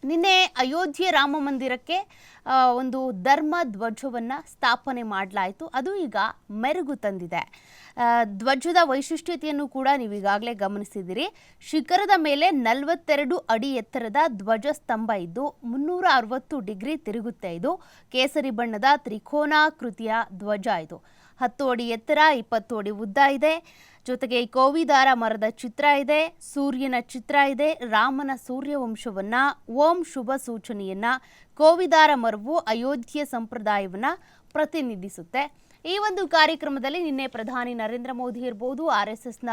ನಿನ್ನೆ ಅಯೋಧ್ಯೆ ರಾಮ ಮಂದಿರಕ್ಕೆ ಒಂದು ಧರ್ಮ ಧ್ವಜವನ್ನು ಸ್ಥಾಪನೆ ಮಾಡಲಾಯಿತು. ಅದು ಈಗ ಮೆರುಗು ತಂದಿದೆ. ಧ್ವಜದ ವೈಶಿಷ್ಟ್ಯತೆಯನ್ನು ಕೂಡ ನೀವು ಈಗಾಗಲೇ ಗಮನಿಸಿದ್ದೀರಿ. ಶಿಖರದ ಮೇಲೆ 42 ಅಡಿ ಎತ್ತರದ ಧ್ವಜ ಸ್ತಂಭ ಇದ್ದು 360 ಡಿಗ್ರಿ ತಿರುಗುತ್ತೆ. ಇದು ಕೇಸರಿ ಬಣ್ಣದ ತ್ರಿಕೋನಾಕೃತಿಯ ಧ್ವಜ. ಇದು 10 ಅಡಿ ಎತ್ತರ, 20 ಅಡಿ ಉದ್ದ ಇದೆ. ಜೊತೆಗೆ ಕೋವಿದಾರ ಮರದ ಚಿತ್ರ ಇದೆ, ಸೂರ್ಯನ ಚಿತ್ರ ಇದೆ. ರಾಮನ ಸೂರ್ಯವಂಶವನ್ನ, ಓಂ ಶುಭ ಸೂಚನೆಯನ್ನ, ಕೋವಿದಾರ ಮರವು ಅಯೋಧ್ಯೆ ಸಂಪ್ರದಾಯವನ್ನ ಪ್ರತಿನಿಧಿಸುತ್ತೆ. ಈ ಒಂದು ಕಾರ್ಯಕ್ರಮದಲ್ಲಿ ನಿನ್ನೆ ಪ್ರಧಾನಿ ನರೇಂದ್ರ ಮೋದಿ ಇರ್ಬೋದು, RSSನ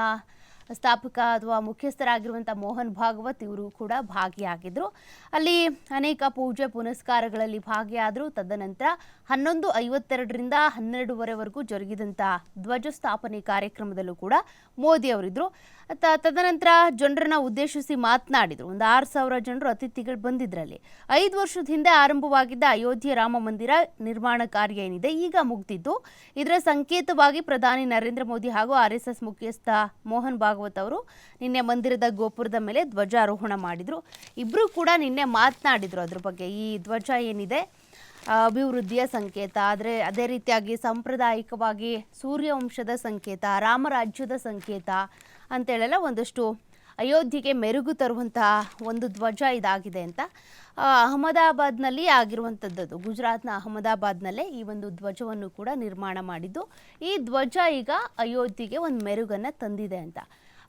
ಸ್ಥಾಪಕ ಅಥವಾ ಮುಖ್ಯಸ್ಥರಾಗಿರುವಂಥ ಮೋಹನ್ ಭಾಗವತ್ ಇವರು ಕೂಡ ಭಾಗಿಯಾಗಿದ್ದರು. ಅಲ್ಲಿ ಅನೇಕ ಪೂಜೆ ಪುನಸ್ಕಾರಗಳಲ್ಲಿ ಭಾಗಿಯಾದರು. ತದನಂತರ 11:52ರಿಂದ 12:30ವರೆಗೂ ಜರುಗಿದಂಥ ಧ್ವಜ ಸ್ಥಾಪನೆ ಕಾರ್ಯಕ್ರಮದಲ್ಲೂ ಕೂಡ ಮೋದಿ ಅವರಿದ್ದರು. ತದನಂತರ ಜನರನ್ನ ಉದ್ದೇಶಿಸಿ ಮಾತನಾಡಿದರು. ಒಂದು 6,000 ಜನರು ಅತಿಥಿಗಳು ಬಂದಿದ್ರಲ್ಲಿ. 5 ವರ್ಷದ ಹಿಂದೆ ಆರಂಭವಾಗಿದ್ದ ಅಯೋಧ್ಯೆ ರಾಮ ಮಂದಿರ ನಿರ್ಮಾಣ ಕಾರ್ಯ ಏನಿದೆ ಈಗ ಮುಗ್ದಿದ್ದು, ಇದರ ಸಂಕೇತವಾಗಿ ಪ್ರಧಾನಿ ನರೇಂದ್ರ ಮೋದಿ ಹಾಗೂ RSS ಮುಖ್ಯಸ್ಥ ಮೋಹನ್ ಭಾಗವತ್ ಅವರು ನಿನ್ನೆ ಮಂದಿರದ ಗೋಪುರದ ಮೇಲೆ ಧ್ವಜಾರೋಹಣ ಮಾಡಿದರು. ಇಬ್ಬರು ಕೂಡ ನಿನ್ನೆ ಮಾತನಾಡಿದರು ಅದ್ರ ಬಗ್ಗೆ. ಈ ಧ್ವಜ ಏನಿದೆ ಅಭಿವೃದ್ಧಿಯ ಸಂಕೇತ, ಆದರೆ ಅದೇ ರೀತಿಯಾಗಿ ಸಾಂಪ್ರದಾಯಿಕವಾಗಿ ಸೂರ್ಯವಂಶದ ಸಂಕೇತ, ರಾಮರಾಜ್ಯದ ಸಂಕೇತ ಅಂತೇಳೆಲ್ಲ ಒಂದಷ್ಟು ಅಯೋಧ್ಯೆಗೆ ಮೆರುಗು ತರುವಂತಹ ಒಂದು ಧ್ವಜ ಇದಾಗಿದೆ ಅಂತ. ಅಹಮದಾಬಾದ್ನಲ್ಲಿ ಆಗಿರುವಂಥದ್ದು, ಗುಜರಾತ್ನ ಅಹಮದಾಬಾದ್ನಲ್ಲೇ ಈ ಒಂದು ಧ್ವಜವನ್ನು ಕೂಡ ನಿರ್ಮಾಣ ಮಾಡಿದ್ದು. ಈ ಧ್ವಜ ಈಗ ಅಯೋಧ್ಯೆಗೆ ಒಂದು ಮೆರುಗನ್ನು ತಂದಿದೆ ಅಂತ.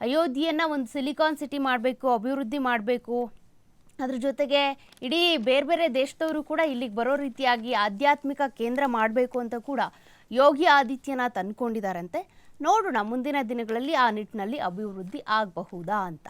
ಅಯೋಧ್ಯೆಯನ್ನು ಒಂದು ಸಿಲಿಕಾನ್ ಸಿಟಿ ಮಾಡಬೇಕು, ಅಭಿವೃದ್ಧಿ ಮಾಡಬೇಕು, ಅದ್ರ ಜೊತೆಗೆ ಇಡೀ ಬೇರೆ ಬೇರೆ ದೇಶದವರು ಕೂಡ ಇಲ್ಲಿಗೆ ಬರೋ ರೀತಿಯಾಗಿ ಆಧ್ಯಾತ್ಮಿಕ ಕೇಂದ್ರ ಮಾಡಬೇಕು ಅಂತ ಕೂಡ ಯೋಗಿ ಆದಿತ್ಯನಾಥ್ ಅಂದ್ಕೊಂಡಿದ್ದಾರಂತೆ. ನೋಡೋಣ ಮುಂದಿನ ದಿನಗಳಲ್ಲಿ ಆ ನಿಟ್ಟಿನಲ್ಲಿ ಅಭಿವೃದ್ಧಿ ಆಗಬಹುದಾ ಅಂತ.